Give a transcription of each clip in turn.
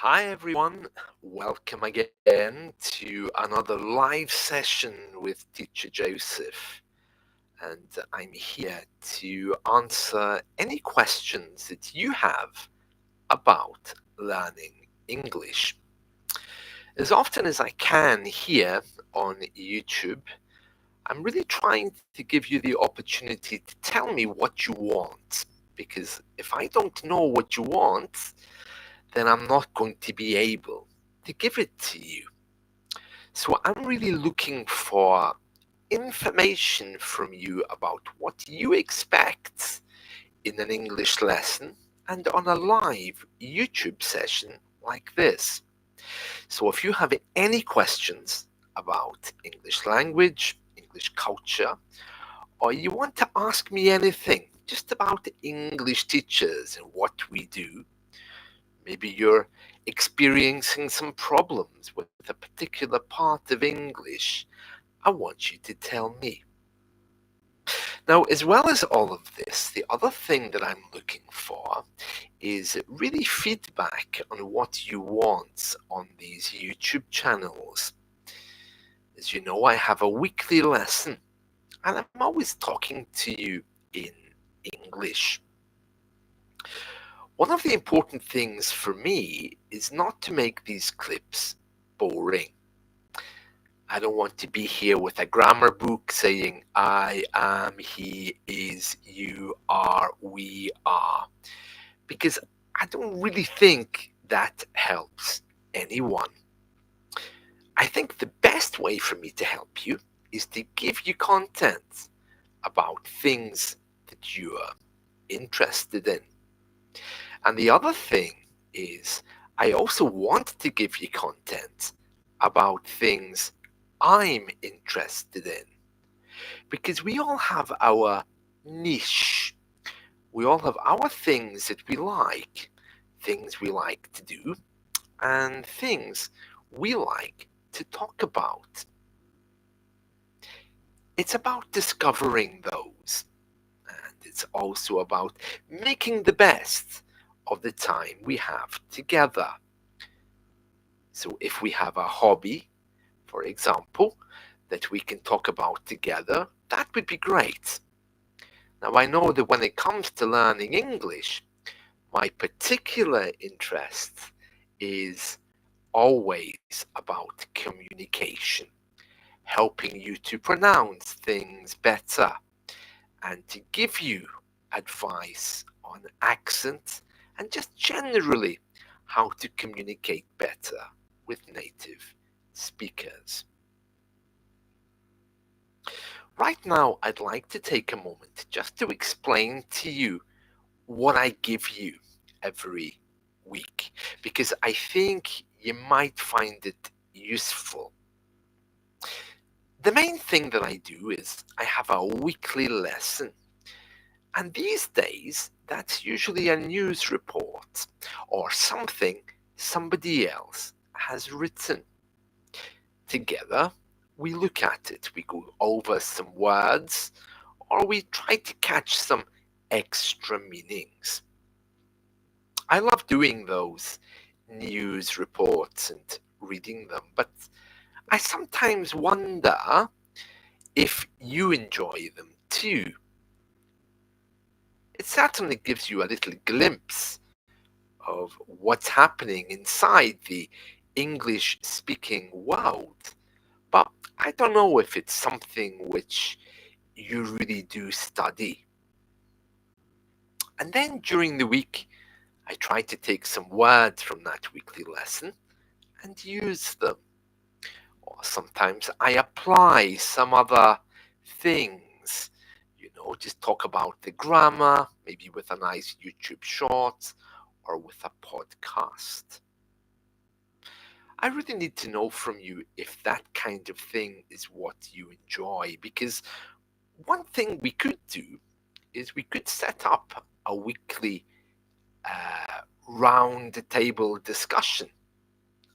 Hi everyone, welcome again to another live session with Teacher Joseph. And I'm here to answer any questions that you have about learning English. As often as I can here on YouTube, I'm really trying to give you the opportunity to tell me what you want. Because if I don't know what you want, then I'm not going to be able to give it to you. So I'm really looking for information from you about what you expect in an English lesson and on a live YouTube session like this. So if you have any questions about English language, English culture, or you want to ask me anything just about English teachers and what we do, maybe you're experiencing some problems with a particular part of English, I want you to tell me. Now, as well as all of this, the other thing that I'm looking for is really feedback on what you want on these YouTube channels. As you know, I have a weekly lesson, and I'm always talking to you in English. One of the important things for me is not to make these clips boring. I don't want to be here with a grammar book saying I am, he is, you are, we are, because I don't really think that helps anyone. I think the best way for me to help you is to give you content about things that you are interested in. And the other thing is, I also want to give you content about things I'm interested in. Because we all have our niche. We all have our things that we like, things we like to do, and things we like to talk about. It's about discovering those, and it's also about making the best of the time we have together. So if we have a hobby, for example, that we can talk about together, that would be great. Now, I know that when it comes to learning English, my particular interest is always about communication, helping you to pronounce things better, and to give you advice on accent and just generally how to communicate better with native speakers. Right now, I'd like to take a moment just to explain to you what I give you every week, because I think you might find it useful. The main thing that I do is I have a weekly lesson, and these days that's usually a news report or something somebody else has written. Together, we look at it, we go over some words, or we try to catch some extra meanings. I love doing those news reports and reading them, but I sometimes wonder if you enjoy them too. It certainly gives you a little glimpse of what's happening inside the English speaking world, but I don't know if it's something which you really do study. And then during the week, I try to take some words from that weekly lesson and use them. Or sometimes I apply some other things, just talk about the grammar, maybe with a nice YouTube short or with a podcast. I really need to know from you if that kind of thing is what you enjoy, because one thing we could do is we could set up a weekly round table discussion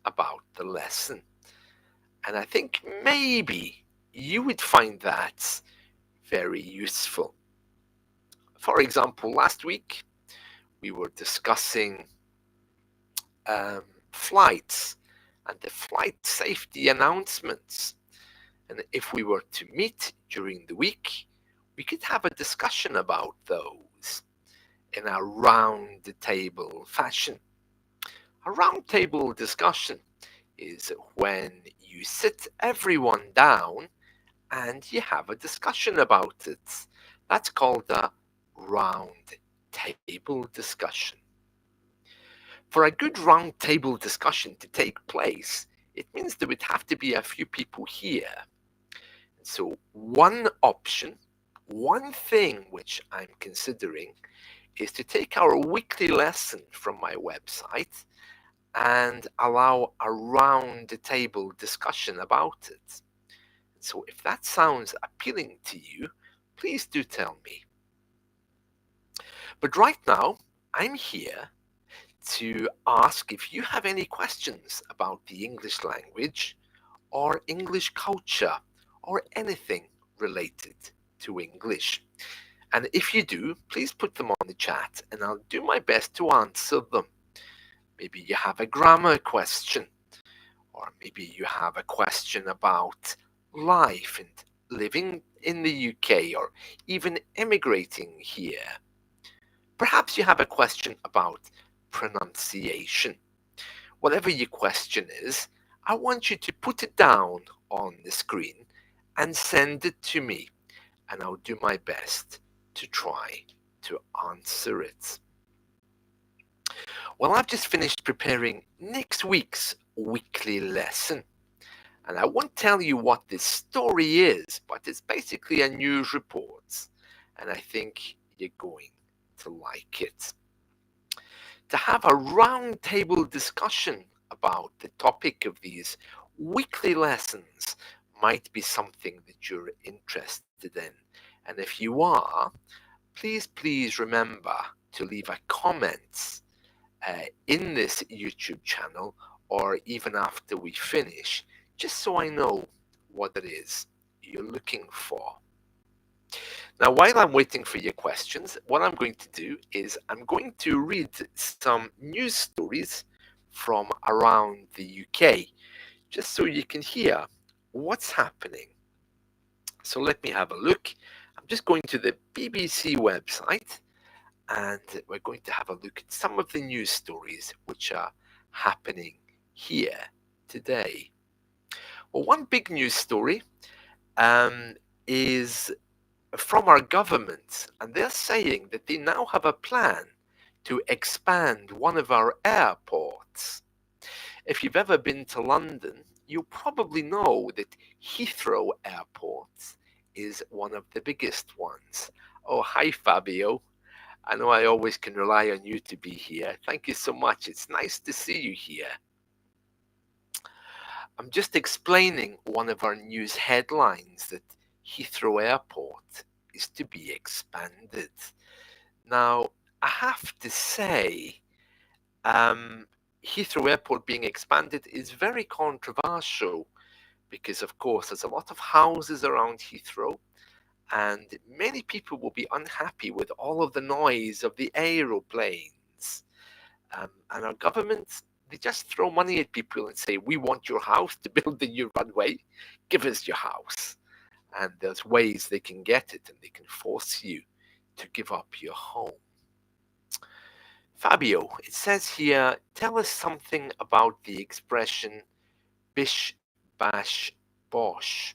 about the lesson. And I think maybe you would find that very useful. For example, last week we were discussing flights and the flight safety announcements. And if we were to meet during the week, we could have a discussion about those in a round table fashion. A round table discussion is when you sit everyone down and you have a discussion about it. That's called a round table discussion. For a good round table discussion to take place, it means there would have to be a few people here. So one option, one thing which I'm considering is to take our weekly lesson from my website and allow a round table discussion about it. So if that sounds appealing to you, please do tell me. But right now, I'm here to ask if you have any questions about the English language or English culture or anything related to English. And if you do, please put them on the chat and I'll do my best to answer them. Maybe you have a grammar question, or maybe you have a question about life and living in the UK or even immigrating here. Perhaps you have a question about pronunciation. Whatever your question is, I want you to put it down on the screen and send it to me, and I'll do my best to try to answer it. Well, I've just finished preparing next week's weekly lesson, and I won't tell you what this story is, but it's basically a news report, and I think you're going to like it. To have a roundtable discussion about the topic of these weekly lessons might be something that you're interested in. And if you are, please remember to leave a comment in this YouTube channel or even after we finish, just so I know what it is you're looking for. Now, while I'm waiting for your questions, what I'm going to do is I'm going to read some news stories from around the UK, just so you can hear what's happening. So let me have a look. I'm just going to the BBC website, and we're going to have a look at some of the news stories which are happening here today. Well, one big news story is from our government, and they're saying that they now have a plan to expand one of our airports. If you've ever been to London, you probably know that Heathrow Airport is one of the biggest ones. Oh, hi Fabio. I know I always can rely on you to be here. Thank you so much. It's nice to see you here. I'm just explaining one of our news headlines that Heathrow Airport is to be expanded. Now, I have to say, Heathrow Airport being expanded is very controversial because, of course, there's a lot of houses around Heathrow, and many people will be unhappy with all of the noise of the aeroplanes. And our government, they just throw money at people and say, we want your house to build the new runway, give us your house. And there's ways they can get it, and they can force you to give up your home. Fabio, it says here, tell us something about the expression bish bash bosh.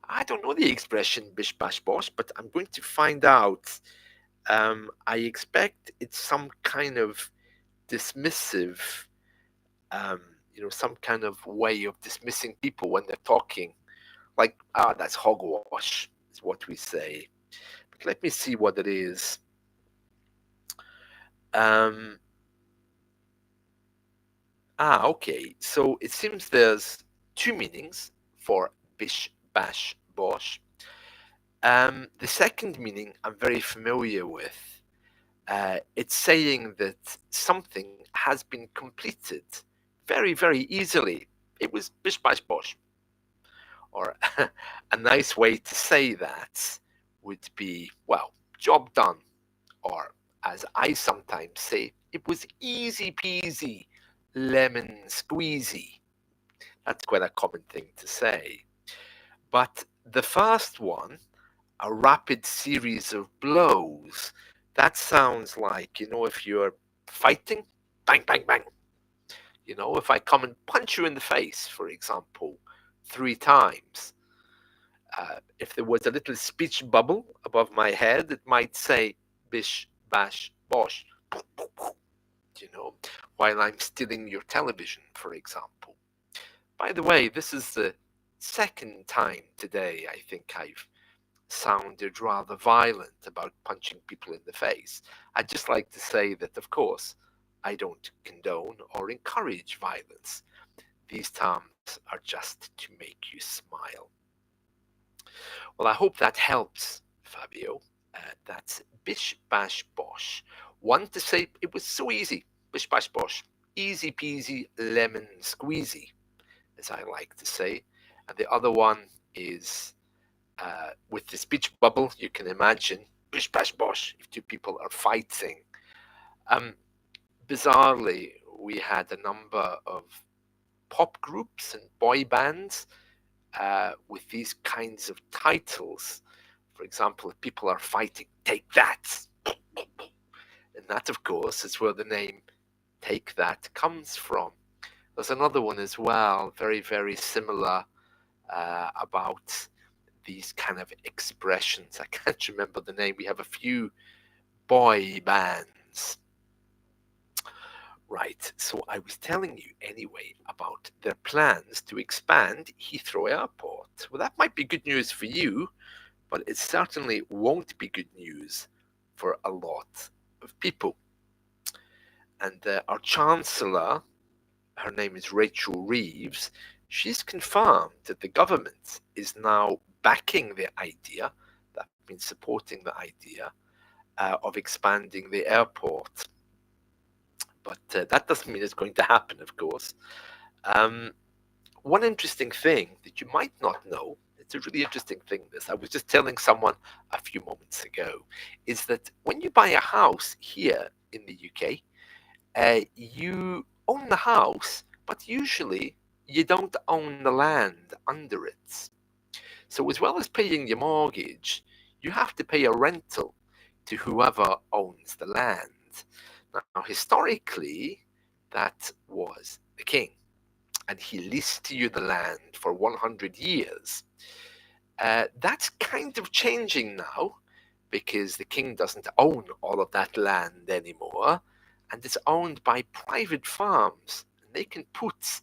I don't know the expression bish bash bosh, but I'm going to find out. I expect it's some kind of dismissive, some kind of way of dismissing people when they're talking. Like, that's hogwash, is what we say. But let me see what it is. Okay. So it seems there's two meanings for bish, bash, bosh. The second meaning I'm very familiar with. It's saying that something has been completed very, very easily. It was bish, bash, bosh. Or a nice way to say that would be, well, job done. Or as I sometimes say, it was easy peasy, lemon squeezy. That's quite a common thing to say. But the first one, a rapid series of blows, that sounds like, if you're fighting, bang, bang, bang. If I come and punch you in the face, for example, 3 times, if there was a little speech bubble above my head, it might say bish, bash, bosh, while I'm stealing your television, for example. By the way, this is the second time today I think I've sounded rather violent about punching people in the face. I'd just like to say that, of course, I don't condone or encourage violence. These terms are just to make you smile. Well, I hope that helps, Fabio. That's bish bash bosh. One to say it was so easy, bish bash bosh. Easy peasy lemon squeezy, as I like to say. And the other one is with the speech bubble, you can imagine bish bash bosh if two people are fighting. Bizarrely, we had a number of pop groups and boy bands with these kinds of titles. For example, if people are fighting, take that. And that, of course, is where the name Take That comes from. There's another one as well, very, very similar, about these kind of expressions. I can't remember the name. We have a few boy bands. Right, so I was telling you anyway about their plans to expand Heathrow Airport. Well, that might be good news for you, but it certainly won't be good news for a lot of people. And our Chancellor, her name is Rachel Reeves, she's confirmed that the government is now backing the idea, that means supporting the idea, of expanding the airport. But that doesn't mean it's going to happen, of course. One interesting thing that you might not know, it's a really interesting thing, this, I was just telling someone a few moments ago, is that when you buy a house here in the UK, you own the house, but usually you don't own the land under it. So as well as paying your mortgage, you have to pay a rental to whoever owns the land. Now, historically, that was the king, and he leased you the land for 100 years. That's kind of changing now, because the king doesn't own all of that land anymore, and it's owned by private farms. And they can put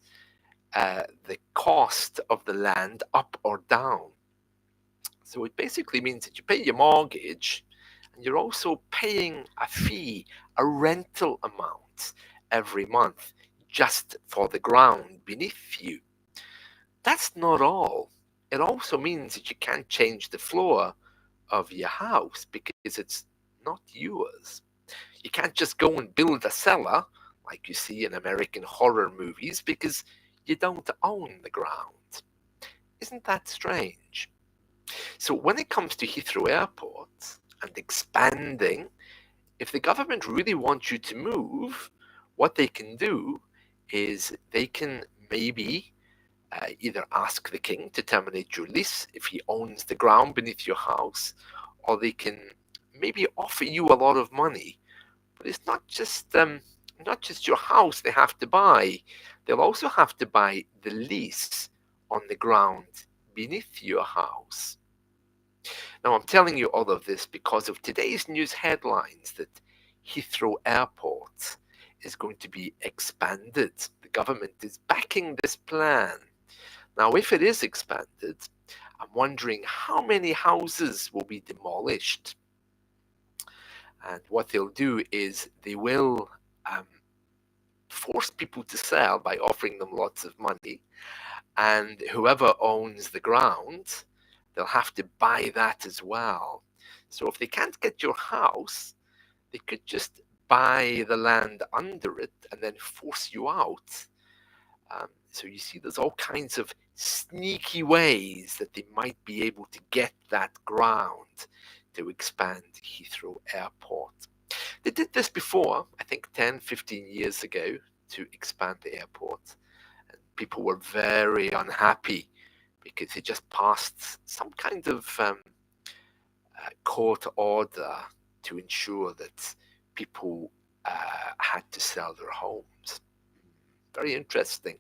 the cost of the land up or down. So it basically means that you pay your mortgage, and you're also paying a fee, a rental amount every month, just for the ground beneath you. That's not all. It also means that you can't change the floor of your house because it's not yours. You can't just go and build a cellar like you see in American horror movies because you don't own the ground. Isn't that strange? So when it comes to Heathrow Airport and expanding, if the government really wants you to move, what they can do is they can maybe either ask the king to terminate your lease if he owns the ground beneath your house, or they can maybe offer you a lot of money. But it's not just your house they have to buy. They'll also have to buy the lease on the ground beneath your house. Now, I'm telling you all of this because of today's news headlines that Heathrow Airport is going to be expanded. The government is backing this plan. Now, if it is expanded, I'm wondering how many houses will be demolished. And what they'll do is they will force people to sell by offering them lots of money. And whoever owns the ground, they'll have to buy that as well. So if they can't get your house, they could just buy the land under it and then force you out. So you see, there's all kinds of sneaky ways that they might be able to get that ground to expand Heathrow Airport. They did this before, I think 10, 15 years ago. to expand the airport. And people were very unhappy because it just passed some kind of court order to ensure that people had to sell their homes. Very interesting.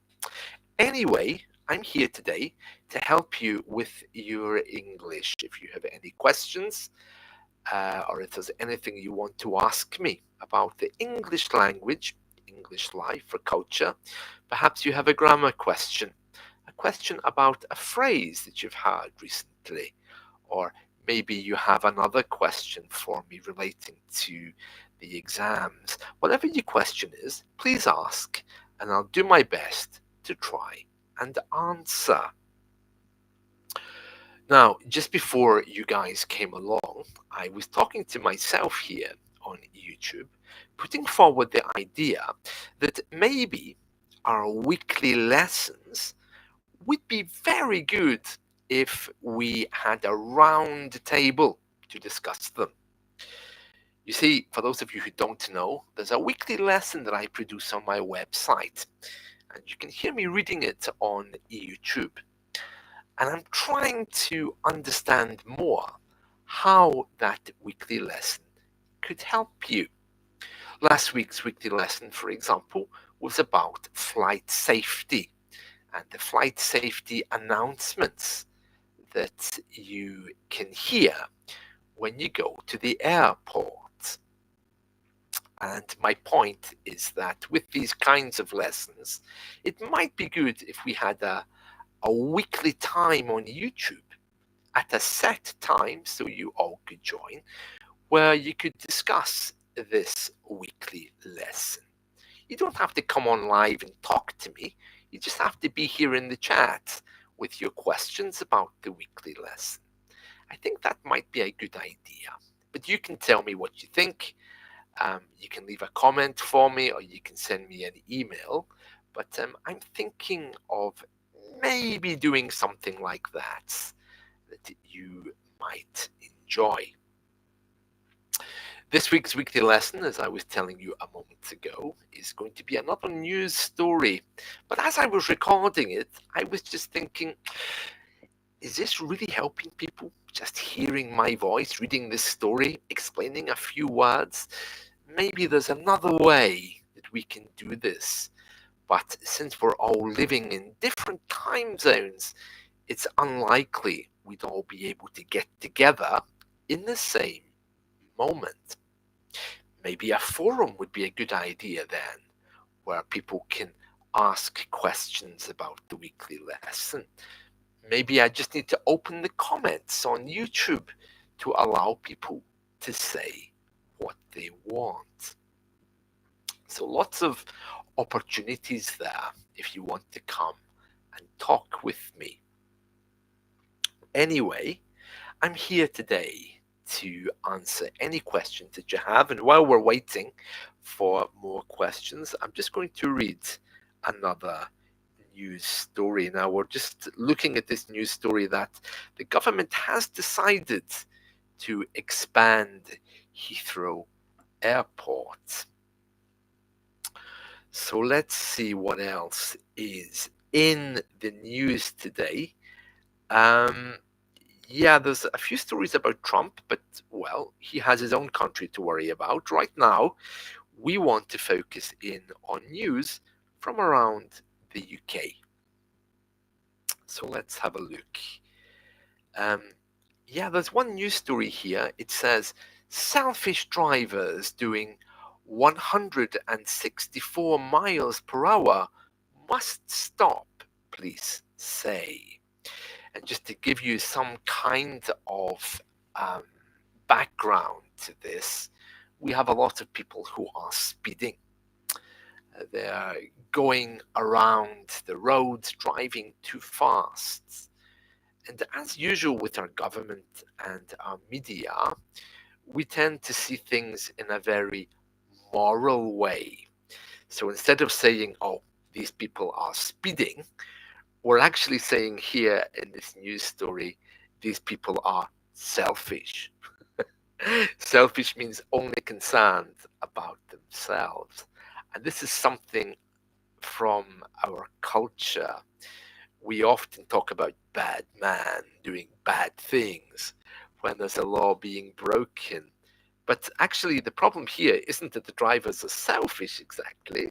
Anyway, I'm here today to help you with your English. If you have any questions, or if there's anything you want to ask me about the English language, English life or culture, perhaps you have a grammar question, a question about a phrase that you've heard recently, or maybe you have another question for me relating to the exams. Whatever your question is, please ask, and I'll do my best to try and answer. Now, just before you guys came along, I was talking to myself here on YouTube, putting forward the idea that maybe our weekly lessons would be very good if we had a round table to discuss them. You see, for those of you who don't know, there's a weekly lesson that I produce on my website, and you can hear me reading it on YouTube. And I'm trying to understand more how that weekly lesson could help you. Last week's weekly lesson, for example, was about flight safety and the flight safety announcements that you can hear when you go to the airport. And my point is that with these kinds of lessons, it might be good if we had a weekly time on YouTube at a set time, so you all could join, where you could discuss this weekly lesson. You don't have to come on live and talk to me. You just have to be here in the chat with your questions about the weekly lesson. I think that might be a good idea. But you can tell me what you think. You can leave a comment for me, or you can send me an email. But I'm thinking of maybe doing something like that you might enjoy. This week's weekly lesson, as I was telling you a moment ago, is going to be another news story. But as I was recording it, I was just thinking, is this really helping people? Just hearing my voice, reading this story, explaining a few words? Maybe there's another way that we can do this. But since we're all living in different time zones, it's unlikely we'd all be able to get together in the same moment. Maybe a forum would be a good idea then, where people can ask questions about the weekly lesson. Maybe I just need to open the comments on YouTube to allow people to say what they want. So lots of opportunities there if you want to come and talk with me. Anyway, I'm here today to answer any questions that you have, and while we're waiting for more questions, I'm just going to read another news story. Now, we're just looking at this news story that the government has decided to expand Heathrow Airport. So let's see what else is in the news today. Yeah, there's a few stories about Trump, but, well, he has his own country to worry about. Right now, we want to focus in on news from around the UK. So let's have a look. Yeah, there's one news story here. It says, selfish drivers doing 164 miles per hour must stop, police say. And just to give you some kind of background to this, we have a lot of people who are speeding. They're going around the roads, driving too fast. And as usual with our government and our media, we tend to see things in a very moral way. So instead of saying, oh, these people are speeding, we're actually saying here in this news story, these people are selfish. Selfish means only concerned about themselves. And this is something from our culture, we often talk about bad man doing bad things when there's a law being broken. But actually, the problem here isn't that the drivers are selfish exactly.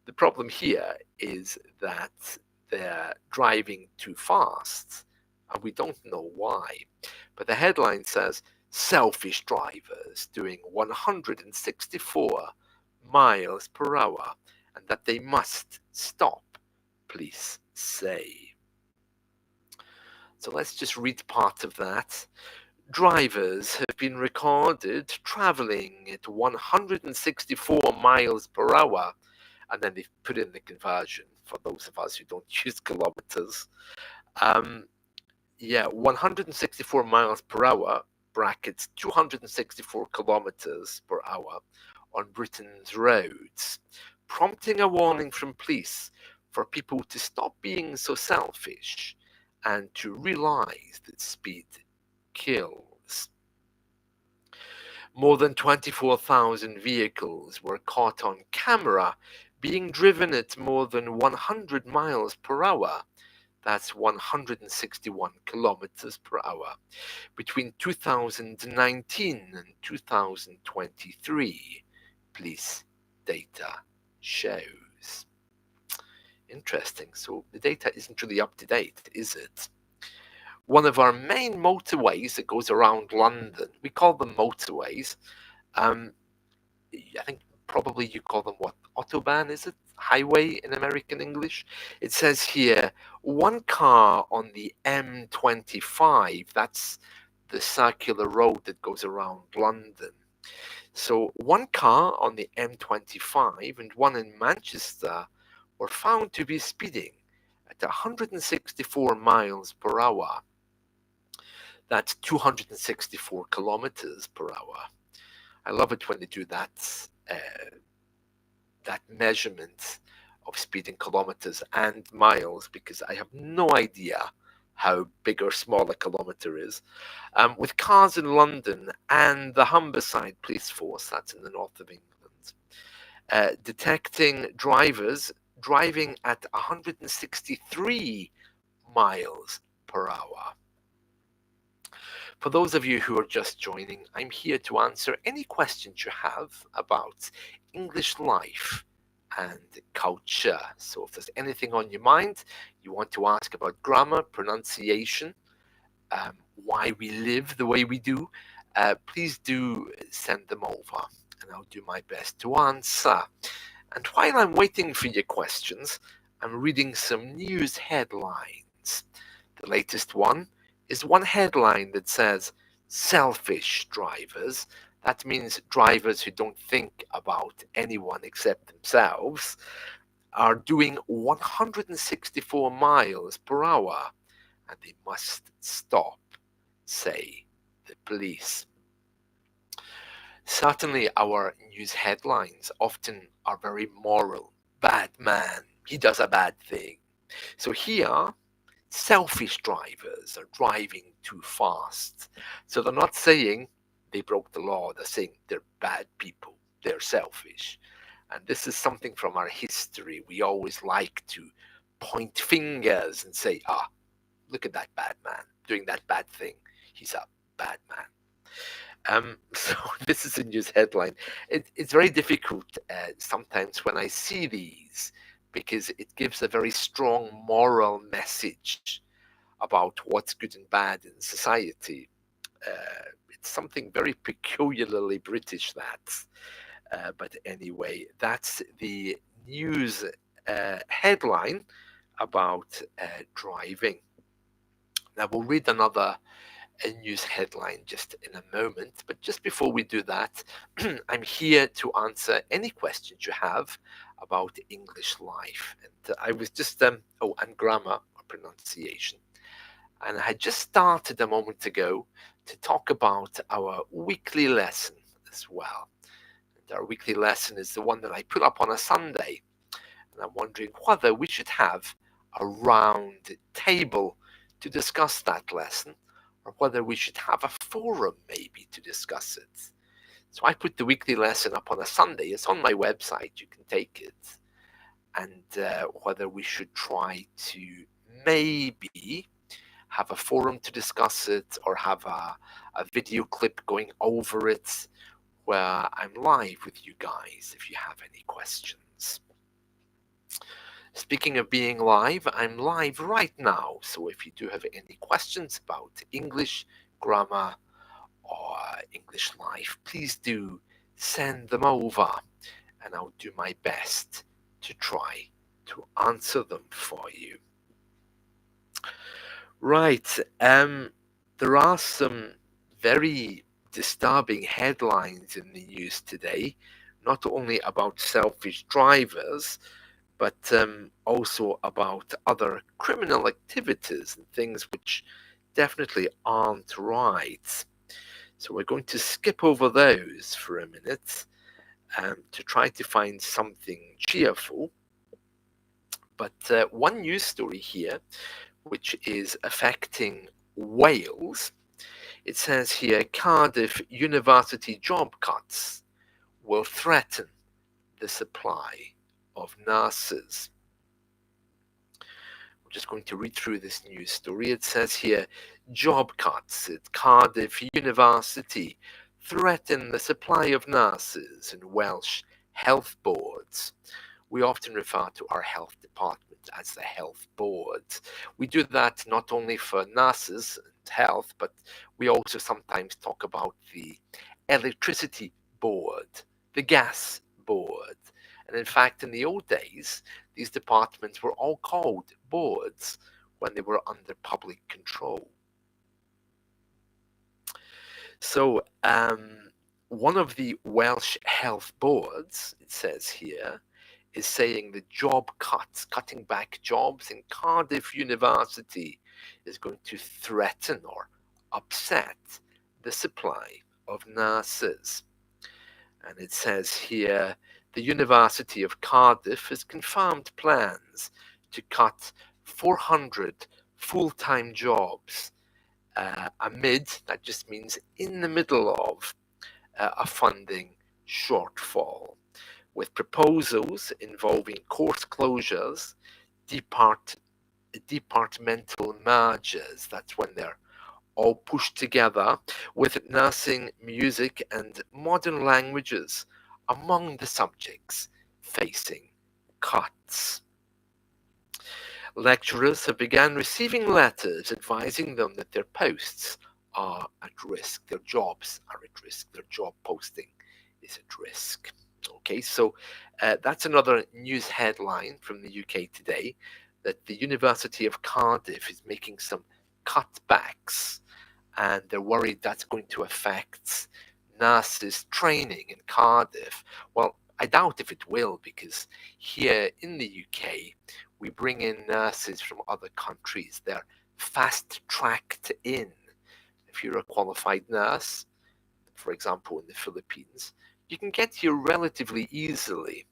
The problem here is that they're driving too fast, and we don't know why. But the headline says selfish drivers doing 164 miles per hour, and that they must stop, police say. So let's just read part of that. Drivers have been recorded traveling at 164 miles per hour, and then they've put in the conversion for those of us who don't use kilometers. Um, 164 miles per hour, brackets 264 kilometers per hour on Britain's roads, prompting a warning from police for people to stop being so selfish and to realize that speed kills. More than 24,000 vehicles were caught on camera being driven at more than 100 miles per hour. That's 161 kilometers per hour between 2019 and 2023, police data shows. Interesting. So the data isn't really up to date, is it? One of our main motorways that goes around London, we call them motorways. I think probably you call them what? Autobahn, is it? Highway in American English. It says here, one car on the M25, that's the circular road that goes around London. So one car on the M25 and one in Manchester were found to be speeding at 164 miles per hour. That's 264 kilometers per hour. I love it when they do that measurement of speed in kilometers and miles, because I have no idea how big or small a kilometer is. With cars in London and the Humberside Police Force, that's in the north of England, detecting drivers driving at 163 miles per hour. For those of you who are just joining, I'm here to answer any questions you have about English life and culture. So if there's anything on your mind, you want to ask about grammar, pronunciation, why we live the way we do, please do send them over and I'll do my best to answer. And while I'm waiting for your questions, I'm reading some news headlines. The latest one is one headline that says, selfish drivers. That means drivers who don't think about anyone except themselves are doing 164 miles per hour and they must stop, say the police. Certainly, our news headlines often are very moral. Bad man, he does a bad thing. So here, selfish drivers are driving too fast. So they're not saying they broke the law, they're saying they're bad people, they're selfish. And this is something from our history. We always like to point fingers and say, look at that bad man doing that bad thing. He's a bad man. So this is a news headline. It's very difficult sometimes when I see these, because it gives a very strong moral message about what's good and bad in society. It's something very peculiarly British, that. But anyway, that's the news headline about driving. Now we'll read another news headline just in a moment, but just before we do that, I'm here to answer any questions you have about English life. And I was just, and grammar or pronunciation. And I had just started a moment ago to talk about our weekly lesson as well. And our weekly lesson is the one that I put up on a Sunday. And I'm wondering whether we should have a round table to discuss that lesson, or whether we should have a forum maybe to discuss it. So I put the weekly lesson up on a Sunday. It's on my website. You can take it. and whether we should try to maybe have a forum to discuss it or have a video clip going over it where I'm live with you guys if you have any questions. Speaking of being live, I'm live right now, so if you do have any questions about English, grammar, or English life, please do send them over and I'll do my best to try to answer them for you. Right, there are some very disturbing headlines in the news today, not only about selfish drivers, but also about other criminal activities and things which definitely aren't right. So we're going to skip over those for a minute to try to find something cheerful. But one news story here, which is affecting Wales, it says here Cardiff University job cuts will threaten the supply of nurses. I'm just going to read through this news story. It says here job cuts at Cardiff University threaten the supply of nurses and Welsh health boards. We often refer to our health department as the health board. We do that not only for nurses and health, but we also sometimes talk about the electricity board, the gas board. And in fact, in the old days, these departments were all called boards when they were under public control. So, one of the Welsh health boards, it says here, is saying the job cuts, cutting back jobs in Cardiff University, is going to threaten or upset the supply of nurses. And it says here, the University of Cardiff has confirmed plans to cut 400 full-time jobs amid, that just means in the middle of, a funding shortfall, with proposals involving course closures, departmental mergers, that's when they're all pushed together, with nursing, music, and modern languages among the subjects facing cuts. Lecturers have begun receiving letters advising them that their posts are at risk, their jobs are at risk, their job posting is at risk. Okay, so that's another news headline from the UK today, that the University of Cardiff is making some cutbacks, and they're worried that's going to affect nurses training in Cardiff. Well, I doubt if it will, because here in the UK, we bring in nurses from other countries. They're fast-tracked in. If you're a qualified nurse, for example, in the Philippines, you can get here relatively easily.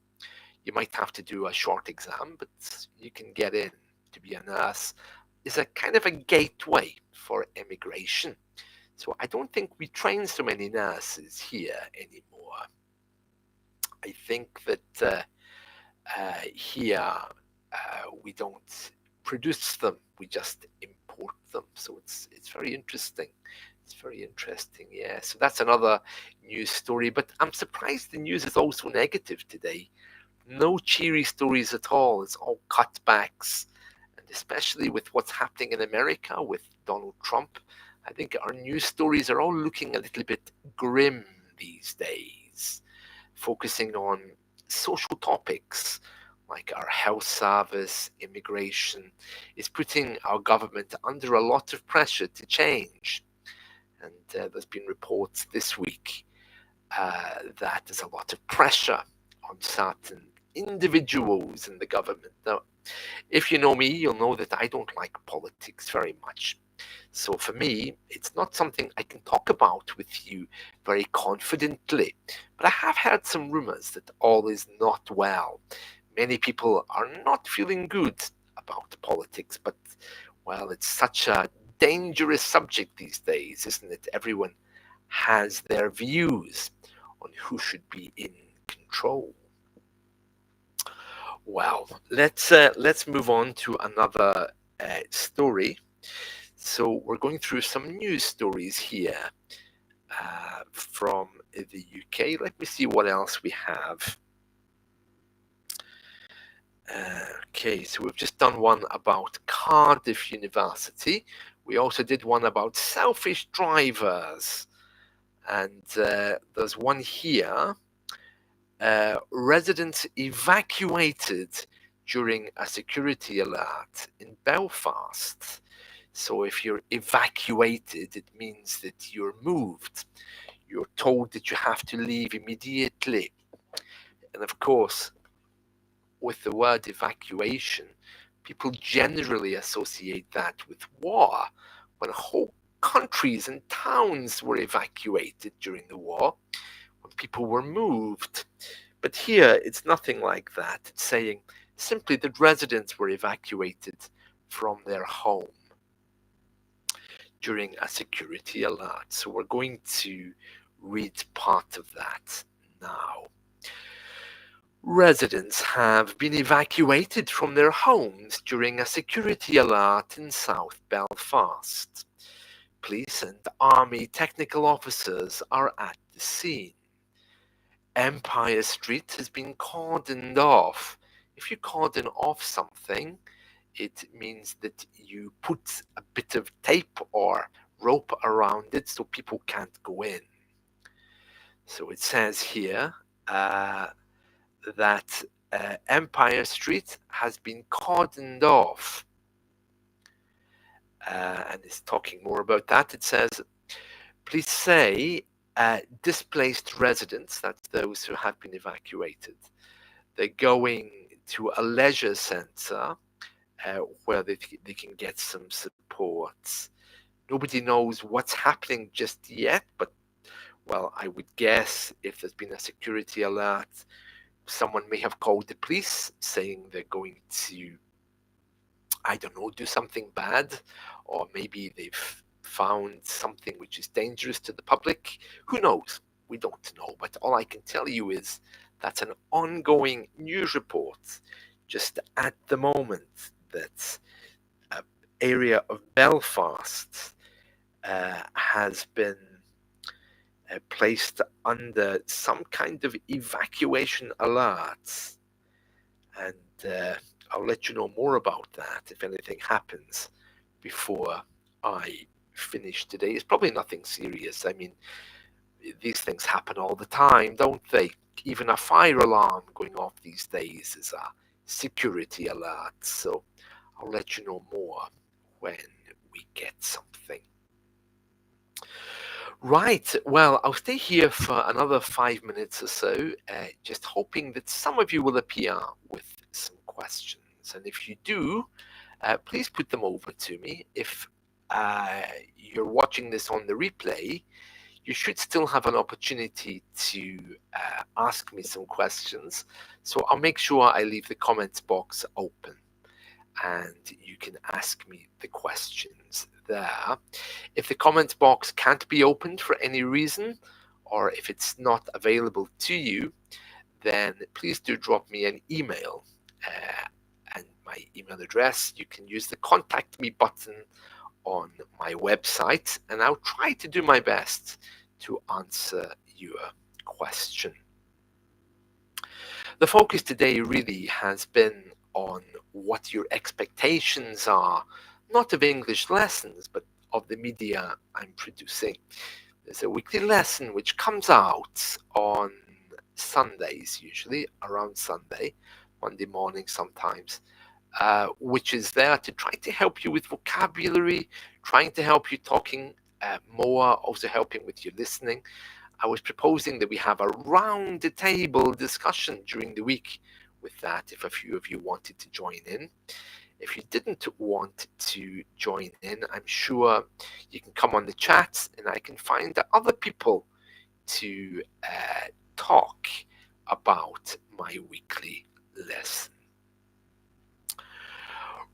You might have to do a short exam, but you can get in to be a nurse. It's a kind of a gateway for immigration. So I don't think we train so many nurses here anymore. I think that here we don't produce them, we just import them. So it's very interesting. It's very interesting, yeah. So that's another news story, but I'm surprised the news is also negative today. No cheery stories at all. It's all cutbacks, and especially with what's happening in America with Donald Trump, I think our news stories are all looking a little bit grim these days, focusing on social topics like our health service, immigration, is putting our government under a lot of pressure to change. And there's been reports this week that there's a lot of pressure on certain individuals in the government. Now, if you know me, you'll know that I don't like politics very much. So for me, it's not something I can talk about with you very confidently. But I have heard some rumors that all is not well. Many people are not feeling good about politics, but, well, it's such a dangerous subject these days, isn't it? Everyone has their views on who should be in control. Well, let's move on to another story. So we're going through some news stories here from the UK. Let me see what else we have. Okay, so we've just done one about Cardiff University. We also did one about selfish drivers. And there's one here. Residents evacuated during a security alert in Belfast. So if you're evacuated, it means that you're moved. You're told that you have to leave immediately. And of course, with the word evacuation, people generally associate that with war. When whole countries and towns were evacuated during the war, when people were moved. But here, it's nothing like that. It's saying simply that residents were evacuated from their home during a security alert. So we're going to read part of that now. Residents have been evacuated from their homes during a security alert in South Belfast. Police and army technical officers are at the scene. Empire Street has been cordoned off. If you cordon off something, it means that you put a bit of tape or rope around it so people can't go in. So it says here that Empire Street has been cordoned off. And it's talking more about that. It says, please say displaced residents, that's those who have been evacuated, they're going to a leisure centre where they can get some support. Nobody knows what's happening just yet, but well, I would guess if there's been a security alert, someone may have called the police saying they're going to, I don't know, do something bad, or maybe they've found something which is dangerous to the public. Who knows? We don't know. But all I can tell you is that's an ongoing news report just at the moment that an area of Belfast has been placed under some kind of evacuation alert. And I'll let you know more about that if anything happens before I finish today. It's probably nothing serious. I mean, these things happen all the time, don't they? Even a fire alarm going off these days is a security alert. So I'll let you know more when we get something. Right, well, I'll stay here for another 5 minutes or so, just hoping that some of you will appear with some questions. And if you do, please put them over to me. If you're watching this on the replay, you should still have an opportunity to ask me some questions. So I'll make sure I leave the comments box open and you can ask me the questions there. If the comments box can't be opened for any reason, or if it's not available to you, then please do drop me an email. And my email address, you can use the contact me button on my website, and I'll try to do my best to answer your question. The focus today really has been on what your expectations are, not of English lessons, but of the media I'm producing. There's a weekly lesson which comes out on Sundays, usually around Sunday, Monday morning sometimes, which is there to try to help you with vocabulary, trying to help you talking more, also helping with your listening. I was proposing that we have a round the table discussion during the week with that, if a few of you wanted to join in. If you didn't want to join in, I'm sure you can come on the chat and I can find other people to talk about my weekly lesson.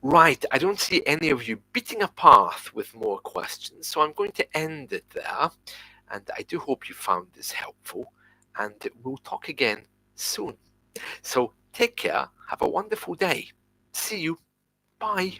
Right, I don't see any of you beating a path with more questions, so I'm going to end it there. And I do hope you found this helpful, and we'll talk again soon. So Take care. Have a wonderful day. See you. Bye.